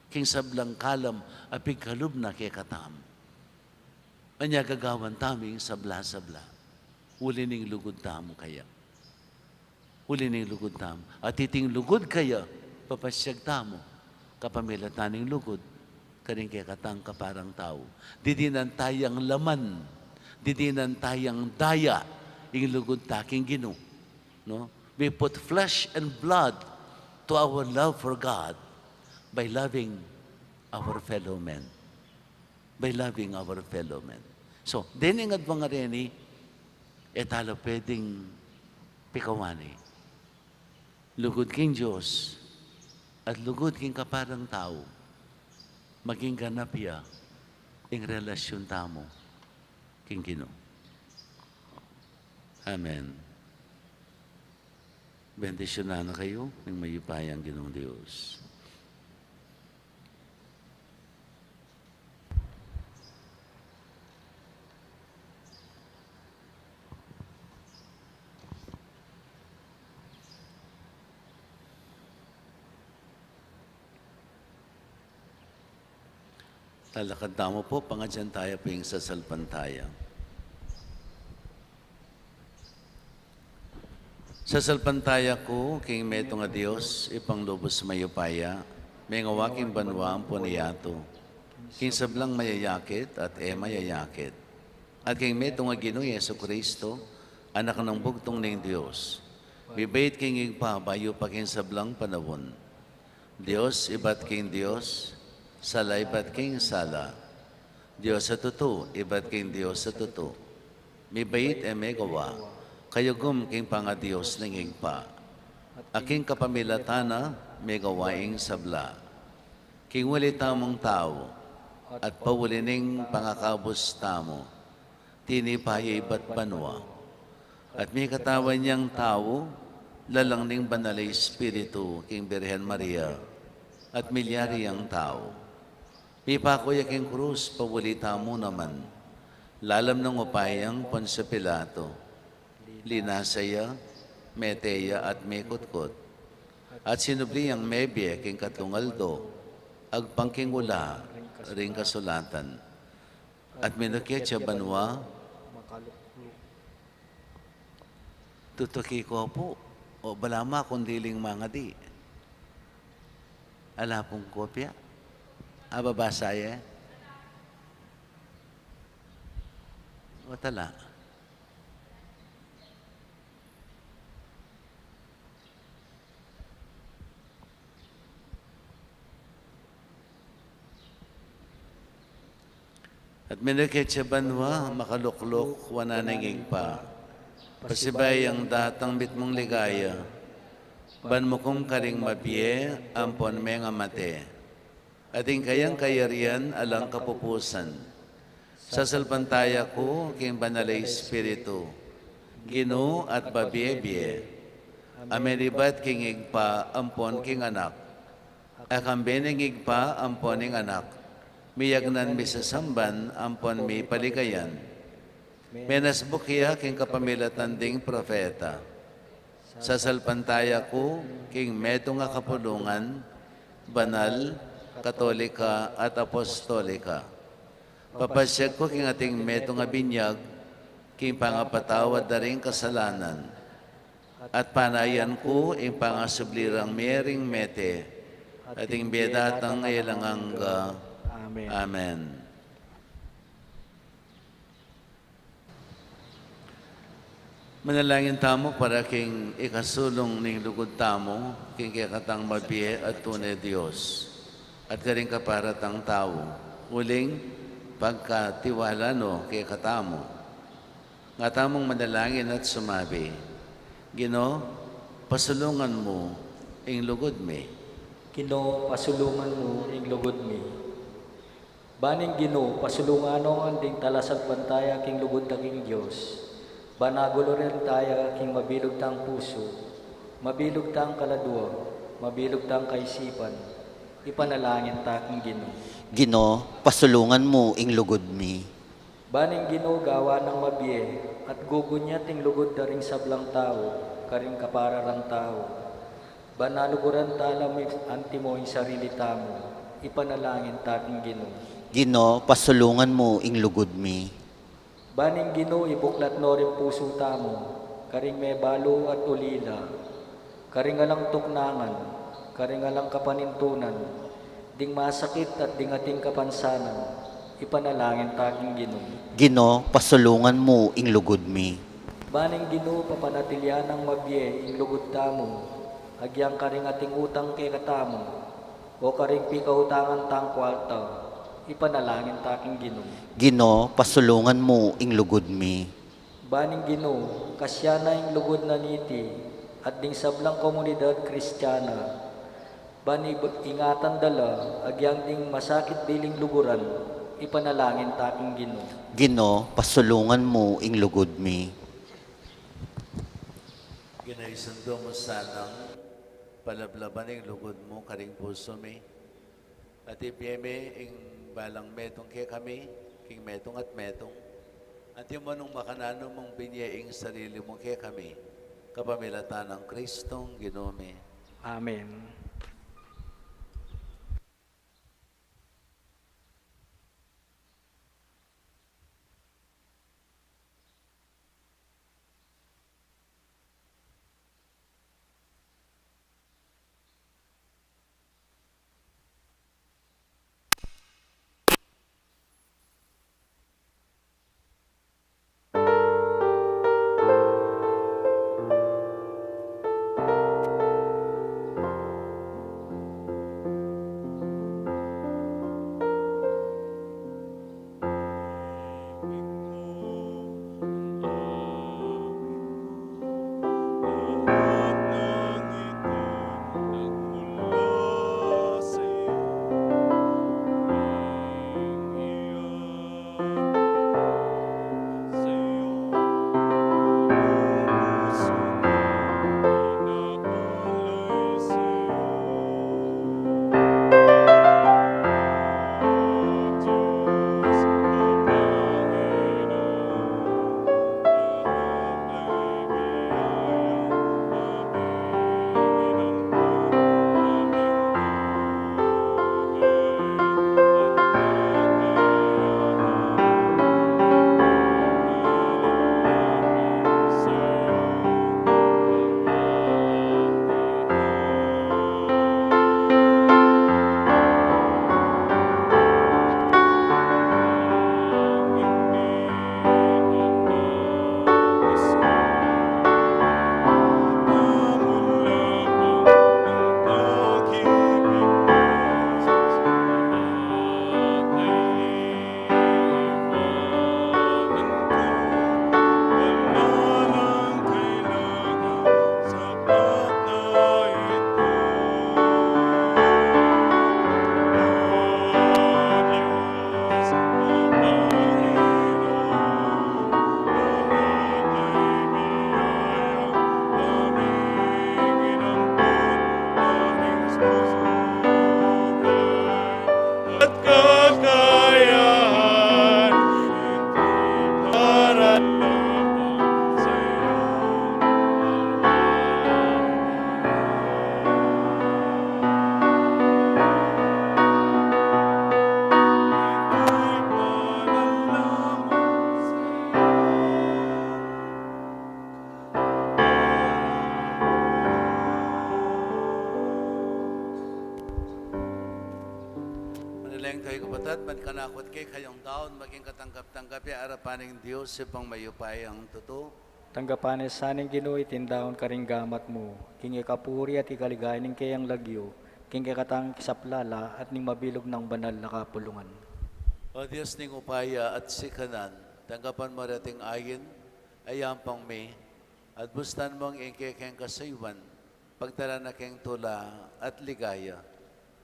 King sablang kalam, apig kalub na kay katam. Anya gagawan taming sabla-sabla. Uli ning lugod tamo kaya. Uli ning lugod tamo. At iting lugod kaya, papasyag tamo, kapamilataning lugod, karing kay katang kaparang tao. Didinan tayang laman, didinan tayang daya, ing lugod taking Ginoo. No? We put flesh and blood to our love for God by loving our fellow men. By loving our fellow men. So, dining at mga reni, etalo pwedeng pikawani. Lugod king Diyos at lugod king kaparang tao, maging ganap ya ing relasyon tamo king Ginoo. Amen. Bendisyonan na kayo ng mayupayang Ginoong Diyos. Talakad tamo po, pangadyan tayo po yung sasalpantaya. Sasalpantaya ko, king meto nga Diyos, ipang lubos mayupaya, may ngawaking banwa ang puniyato, king sablang mayayakit at mayayakit. At king meto nga Ginoo Yesu Kristo, anak ng bugtong ng Diyos, bibait king igpabayo pa king sablang panawon. Diyos, ibat king Diyos, sala ibat king sala. Diyos sa tuto, ibat king Diyos sa tuto. Mibait may gawa, kayo gum king pangadiyos ninging pa. Aking kapamilatana, may gawaing sabla. King wali tamong tao, at pawulining pangakabos tamo, tinipaya ibat banwa. At may katawan niyang tao, lalang ning banalay Espiritu, king Birhen Maria, at milyari ang tao. Pipakoy king krus, pawulita mo naman, lalam ng upayang Poncio Pilato, linasaya, meteya at mekutkot, at sinubli ang mebye king katungaldo, agpangking ula, ring kasulatan, at minukit siya banwa, tutuki ko po, o balama kundiling mga di. Ala pong kopya. Ababasa ya? O tala. At minukit siya banwa, makaluklok, wananangig pa. Pasibay ang datang bitmong ligaya, ban mo kong karing mabye, ampon may nga mate. Ating kayang kayarian alang kapupusan. Sa salpantaya ko, king banalay Espiritu, Ginoo at babye-bye, ameribat king igpa, ampon king anak. Akambening igpa, amponing anak. Miyagnan mi sa samban, ampon mi paligayan. Menas bukya king kapamilatan ding profeta. sa salpantaya ko, king meto nga kapulungan, banal, katolika at apostolika. Papasyag ko king ating meto nga binyag, king pangapatawad na rin kasalanan. At panayan ko ing pangasublirang mering mete, ating bedatang ilangangga. Amen. Amen. Manalangin tamo para king ikasulong ning lugod tamo, king kakatang mabiye at tunay Diyos, at karing kaparatang tao, uling pagkatiwala no kay katamo. Nga tamong manalangin at sumabi, Gino, pasulungan mo ing lugod mi. Gino, pasulungan mo ing lugod mi. Baning Gino, pasulungan no ang ding talasag bantaya king lugod na king Diyos. Banagulo rin tayo king mabilog tang puso, mabilog tang kaladwa, mabilog tang kaisipan, ipanalangin ta king Gino. Gino, pasulungan mo ing lugod mi. Baning Gino, gawa ng mabiye, at gugunya ting lugod na ring sablang tao, karing kapararang tao. Banaluguran tala mo antimo ing sarili tamo, ipanalangin ta king Gino. Gino, pasulungan mo ing lugod mi. Baning Gino, ibuklat no rin puso tamo, karing may balo at ulila, karing alang tuknangan, karing alang kapanintunan, ding masakit at ding ating kapansanan, ipanalangin taking Gino. Gino, pasulungan mo ing lugod mi. Baning Gino, papanatilyan ng mabye, ing lugod tamo, agyang karing ating utang kay katamo, o karing pikautangan tang kwarta, ipanalangin taking Gino. Gino, pasulungan mo ing lugod mi. Baning Gino, kasya na ing lugod na niti, at ding sablang komunidad kristyana, bani ingatan dala, agyang ding masakit biling luguran, ipanalangin taking Gino. Gino, pasulungan mo ing lugod mi. Ginaisundo mo sanang palablaban ing lugod mo, karing puso mi. At ipiyeme ing balang metong kaya kami, king metong at metong. At yung manong makanano mong binyaing sarili mo kaya kami, kapamilatan ng Kristong Ginome. Amen. kayo kapatid, man kanakot kay kayong daon, maging katanggap-tanggap ya arapaning Diyos, ipang mayupay ang totoo. Tanggapanes saning Ginoo itindaon karing gamat mo, king ikapuri at ikaligay ning kayang lagyo, king ikatang kisaplala at ning mabilog ng banal na kapulungan. O Diyos ning upaya at sikanan, tanggapan mo rating ayin, ayam pang may, at bustan mong ingkekeng kasaywan, pagtala na keng tula at ligaya.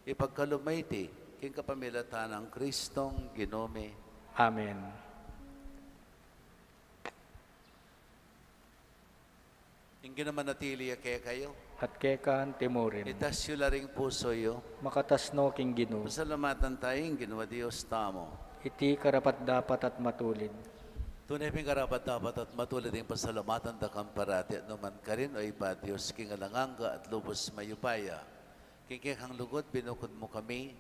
Ipagkalumayti, king kapamilatan ng Kristong Ginome. Amen. Ingin naman natili kaya kayo. At kekan timurin, Itasyo laring puso yo. makatasno king Ginoo, Pasalamatan tayong ginawa Diyos tamo. iti karapat dapat at matulid. Tunay ping karapat dapat at matulad yung pasalamatan da kang parati at naman ka rin o iba Diyos king alanganga at lubos mayupaya. King kang lugod, binukod mo kami.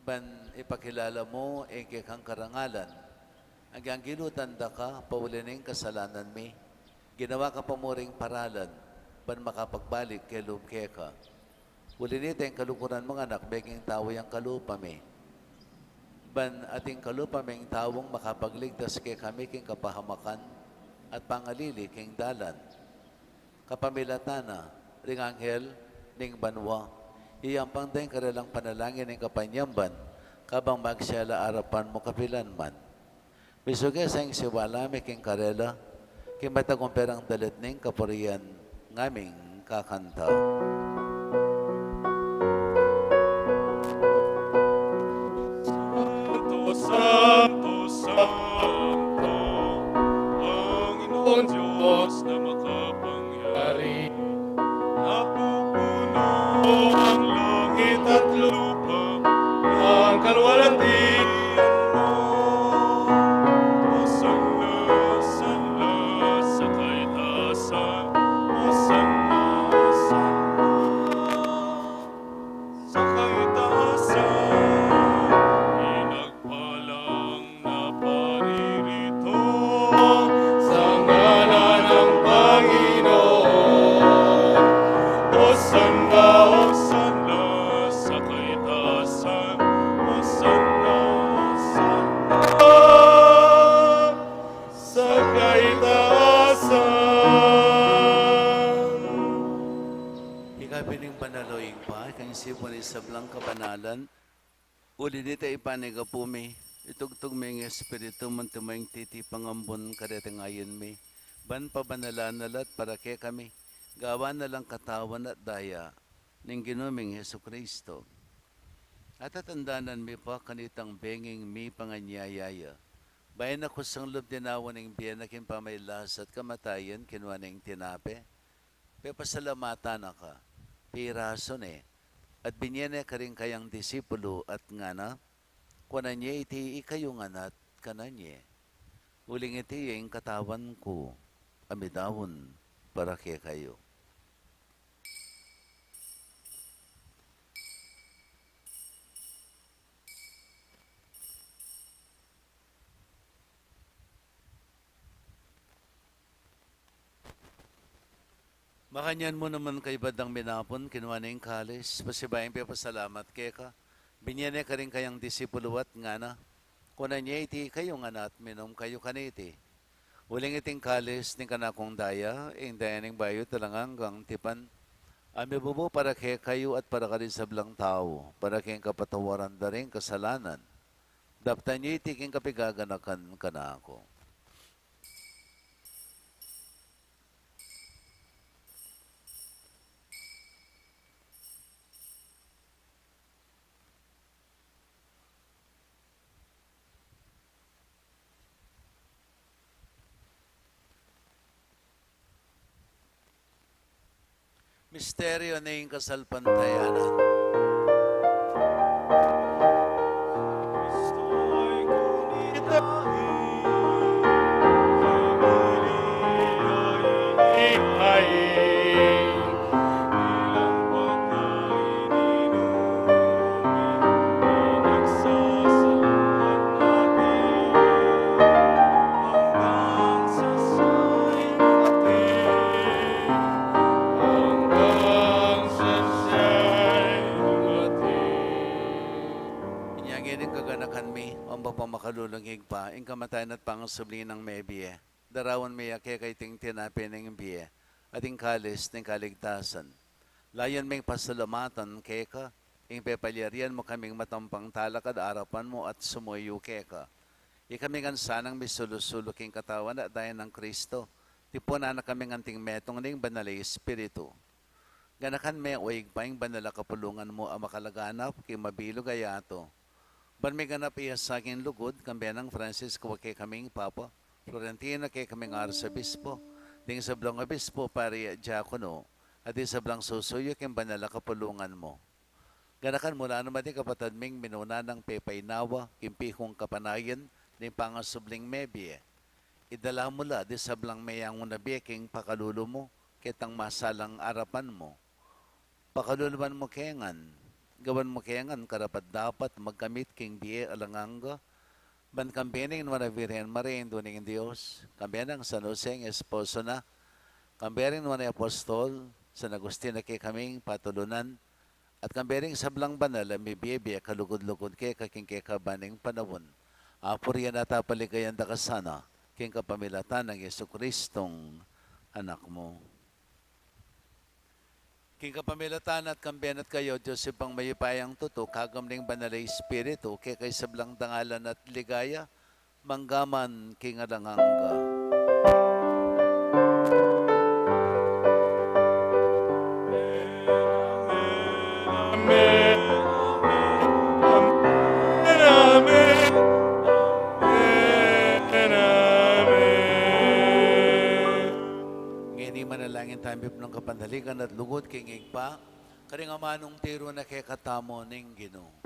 Ban ipakilala mo, kang karangalan. Hanggang gilutan da ka, paulining kasalanan mi. Ginawa ka pamuring paralan, ban makapagbalik kay lumkeka. Ulinita yung kalukuran mga anak, beking tao yung kalupa mi. Ban ating kalupa may tawong makapagligtas kay kami king kapahamakan at pangalili king dalan. Kapamilatana, ring anghel, ning banwa, iyang pangdeng karalang panalangin ng kapanyamban, kabang magsyala arapan mo kapilanman. Bisuge sa ing siwala may king karela, king matagumperang dalit ning kapurian, ngaming kakanta. Santo, Santo, Panginoon Diyos na makapangyari. Napupuno ang langit at lupa ng kalwalhatian mo. Hosanna, Hosanna sa kaitaasan. Hosanna, Hosanna sa kaitaasan. Inagpalang na paririto sa ngalan ng Panginoon. Hosanna, Hosanna sa kaitaasan. Hosanna, Hosanna sa kaitaasan. Ikapining panaloing pa, kang sipon sa blang kabanalan, uli dito ipaniga po mi, itugtog mi ng Espiritu man tumayong titi pangambon karetang ayon mi, ban pabanalan nalat para kay kami, gawa na lang katawan at daya, ning ginuming Heso Kristo. At atandanan mi pa kanitang benging mi panganyayaya, bayan ako sang loob dinawan ng biyanakin pamaylas at kamatayan kinuha ng tinape, pasalamatan ka, pirason at binyene ka rin kayang disipulo at ngana, kunan niya iti ikayong anat kananye. Uling iti yung katawan ko, amidawon para kay kayo. Makanyan mo naman kay Badang Minapon, kinuha na yung kalis, pasibayang pasalamat kay ka. Binyane ka rin kayang disipuluwat nga na. Kunan niya iti kayong anat, minom kayo kaniti. Uling iting kalis, ning kanakong daya, ing daya ning bayo talangang gang tipan. Ami bubo para kay kayo at para ka rin sa blang tao, para kayong kapatawaran da rin kasalanan. Daptan niya iti king kapigaganakan ka na ako. Misteryo na yung kasalpantayanan. Kristo ay kunitahin, ay ihayin, ilang pagkain inumin, pinagsasalamat natin, hanggang sa siya'y dumating. Hanggang sa siya'y pa, ing kamatayan at pangasubli ng mebiye. Darawan miya kaya kay ting tinapin ng biye, at ing kalis ng kaligtasan. Layon ming pasalamatan keka, ing pepalyarian mo kaming matampang talakad arapan mo at sumuyo keka. Ikaming sanang misulusulo king katawan at dayan ng Kristo, tipuna na kaming anting metong ning banalay espiritu. Ganakan may uig pa ing banala kapulungan mo ang makalaganap kay mabilog ayato. Ban may ganap iya sa aking lugod, kambiyan ng Francisco kay kaming Papa, Florentino kay kaming Arsobispo, ding sablong Obispo pari Diakono, at di sablang susuyo kay banala kapulungan mo. Ganakan mula naman di kapatad ming minuna ng pepaynawa, kimpihong kapanayan, ni pangasubling mebye. Idala mula di sablang mayang unabiking pakalulo mo, kitang masalang arapan mo. Pakaluluman mo kengan, gawan mo kengan karapat dapat magkamit king biye alanganga, ban kambining na Virgen Maria duning Diyos, kambining San Jose esposo na, kambining na apostol, San Agustin na kay kaming patulunan, at kambining sablang banal, may biye kalugod-lugod kay kaking kay kabaning panawon. Apuriyan at apaligayan da kasana, king kapamilatan ng Yesu Kristong anak mo. King kapamilatan at kambiyan at kayo, Diyos ipang mayupayang tuto, kagamling banalay espiritu, kay kay sablang dangalan at ligaya, manggaman king alanganga. Amen. Amen. Amen. Ngayon manalangin tayo ng kapandaligan at lugod king igpa, karing amanong tiro na kay katamo ning Ginoo.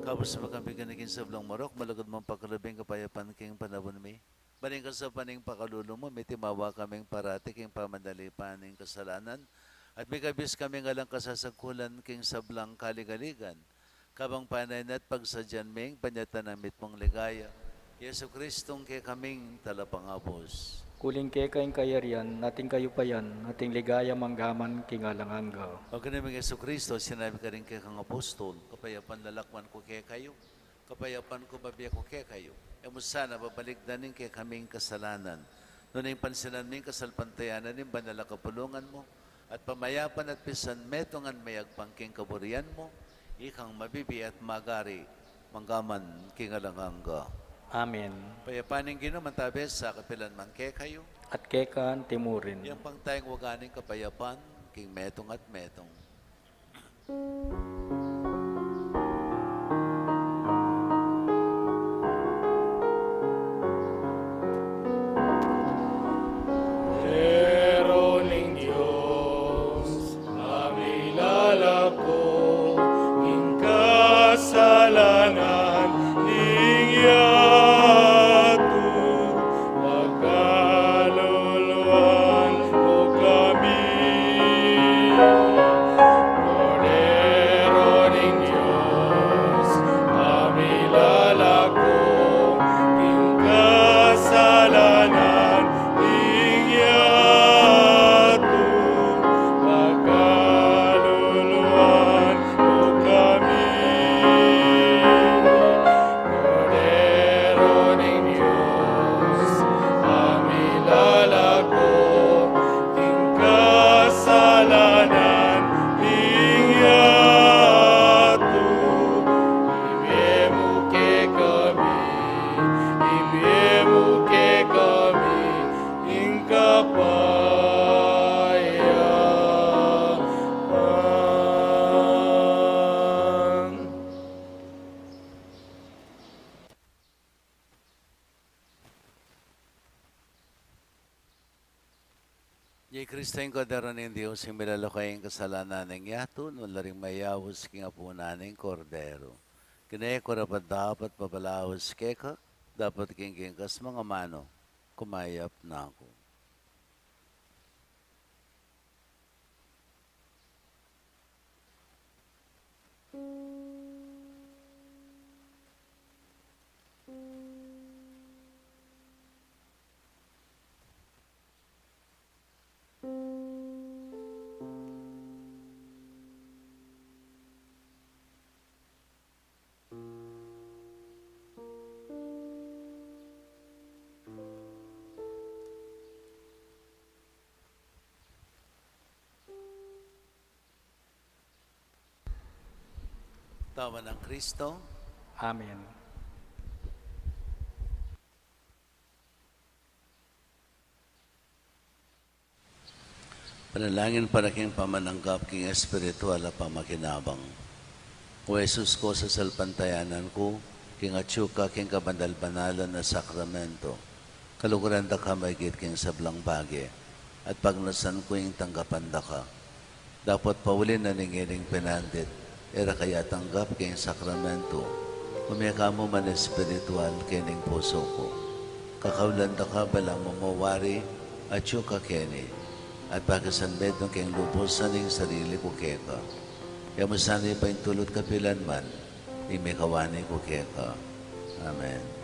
Kapos sa pagkampigan naging sablang marok, malagod mong pagkalabing kapayapan king panabon mi. Baling ka sa paning pakalulo mo, may timawa kaming parati king pamandali paning kasalanan. At may kabis kaming alang kasasagkulan king sablang kaligaligan. Kabang panay at pagsadyan ming panyatanamit mong ligaya. Yesu Kristong kay kaming talapangabos. Kuling kay kayong kayarian, nating kayo pa yan, nating ligaya manggaman king alanganga. O kaniming Yesu Kristo, sinabi ka rin kay kang apostol, kapayapan lalakman ko kay kayo, kapayapan ko babiya ko kay kayo. E mo sana babaligdanin kay kaming kasalanan. Noon yung pansinan ming kasalpantayanan ng banala kapulungan mo, at pamayapan at pisan metongan mayagpangking kaburian mo, ikang mabibi at magari, manggaman king alanganga. Amen. Payapaning Ginoo mantabes sa kapilan man kay kayo. At kekan timurin. Yang pangtayong waganing kapayapan, king metong at metong. Pero ning Diyos, amilala ko, ing kasalanan, ning kapayapaan. Jay Kristo yung kodero ng Diyos, yung milalakay ang kasalanan ng yato, nung laring mayawos king apo naning kordero. Kinaya ko rapat dapat papalawos keka, dapat king kas mga mano, kumayap na ako. Tawa ng Kristo, Amen. panalangin para king pamananggap king espiritual at pamakinabang. O Jesus ko sa salpantayanan ko, king atsyuka king kabandal-banalan na sakramento, kaluguran da ka maigit king sablang bagi, at pagnasan ko yung tanggapan da ka. Dapat paulin na ningiling pinandit, era kaya tanggap king sakramento, kumiyaka mo man espiritual kining puso ko. Kakaulan da ka balang mamawari, atsyuka kini, at pagkasanbed ng keng lubusan ng sarili ko keka. Kaya mo sana'y paintulot kapilan man, imikawani ko keka. Amen.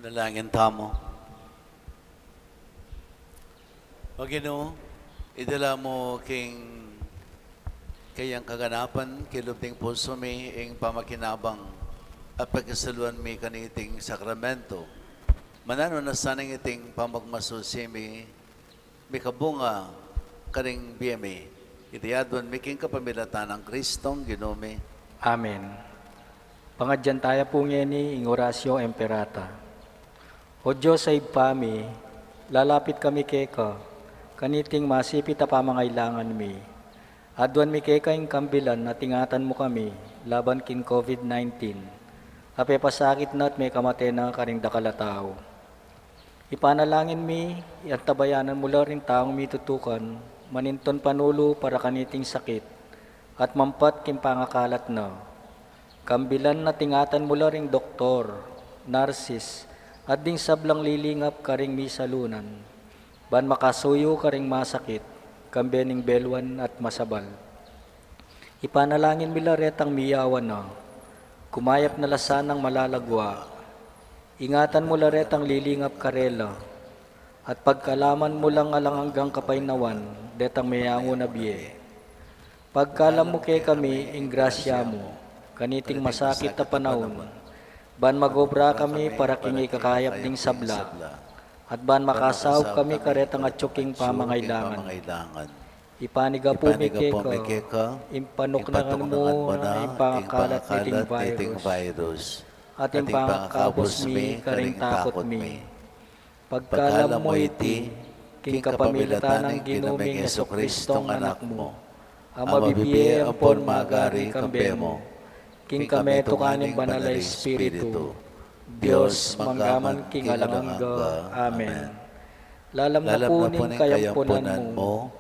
Manalangin tamo. O Ginoo, idala mo kayang kaganapan, kilubting puso mi, ing pamakinabang, at pagkasaluan mi kaniting sakramento. Manano na sanang iting pamagmasusi mi kabunga, karing biyemi, itiyadwan mi king kapamilatan ng Kristong Ginoo. Amen. Pangadyan tayo po ngeni, ing orasyo emperata. O Diyos ay pami, lalapit kami keka, kaniting masipit a pamangailangan mi. Adwan mi keka ing kambilan at ingatan mo kami, laban kin COVID-19. Ape pasakit na at may kamatay na karing dakalatao. Ipanalangin mi, at tabayanan mula rin taong mi tutukan, maninton panulo para kaniting sakit, at mampat kin pangakalat na. Kambilan na tingatan mula ring doktor, narsis, at ding sablang lilingap karing mi salunan. Ban makasuyo karing masakit, kambening belwan at masabal. Ipanalangin mila retang miyawan na, kumayap na lasanang malalagwa. Ingatan mo laretang lilingap karela, at pagkalaman mo lang alang hanggang kapainawan, detang mayango na biye. Pagkalam mo kay kami, ing grasya mo, kaniting masakit na panahon, ban magobra kami para kingi kakayap ding sabla, at ban makasaw kami karetang at tsuking pamangailangan. Ipaniga po mi keka, impanuknangan mo na ipakalat niting virus. At impangkabos mi karing takot mi. Pagkalam mo iti, king kapamilatan ng ginuming Jesucristong anak mo, ang mabibiye ampon magari kambemo, king kameto kaning banalay Espiritu, Diyos manggaman king alangga. Amen. Lalam na puning kayampunan mo,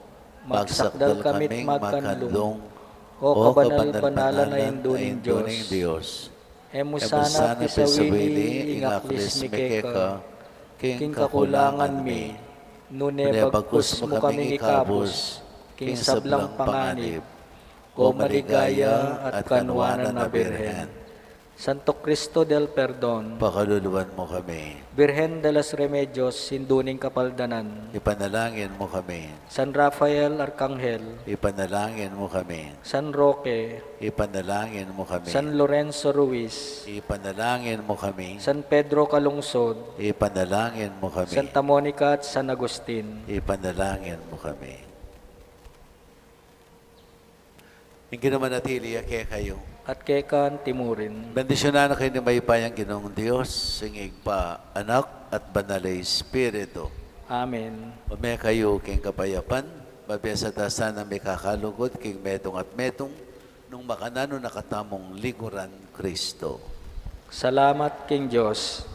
magsakdal kamit magkanlong, o kabanal-banalan na induning Diyos. Emusana pisawili ingaklis mi keka, king kakulangan mi, nune bagkus mo kaming ikabos, king sablang panganib, o maligaya at kanwanan na Birhen. Santo Cristo del Perdon, Pakaluluan mo kami. Birhen de las Remedios, sinduning kapaldanan, Ipanalangin mo kami. San Rafael Arcangel, Ipanalangin mo kami. San Roque, Ipanalangin mo kami. San Lorenzo Ruiz, Ipanalangin mo kami. San Pedro Calungsod, Ipanalangin mo kami. Santa Monica at San Agustin. Ipanalangin mo kami. Hindi naman natili kaya kayo. At kekan timurin. Bendisyonan na kayo ni Maypayang Ginoong Diyos, singig pa, anak at banalay Espiritu. Amen. Mamaya kayo king kapayapan, mabiyasa tasan na may kakalugod king metong at metong, nung makanano nakatamong liguran Kristo. Salamat King Diyos.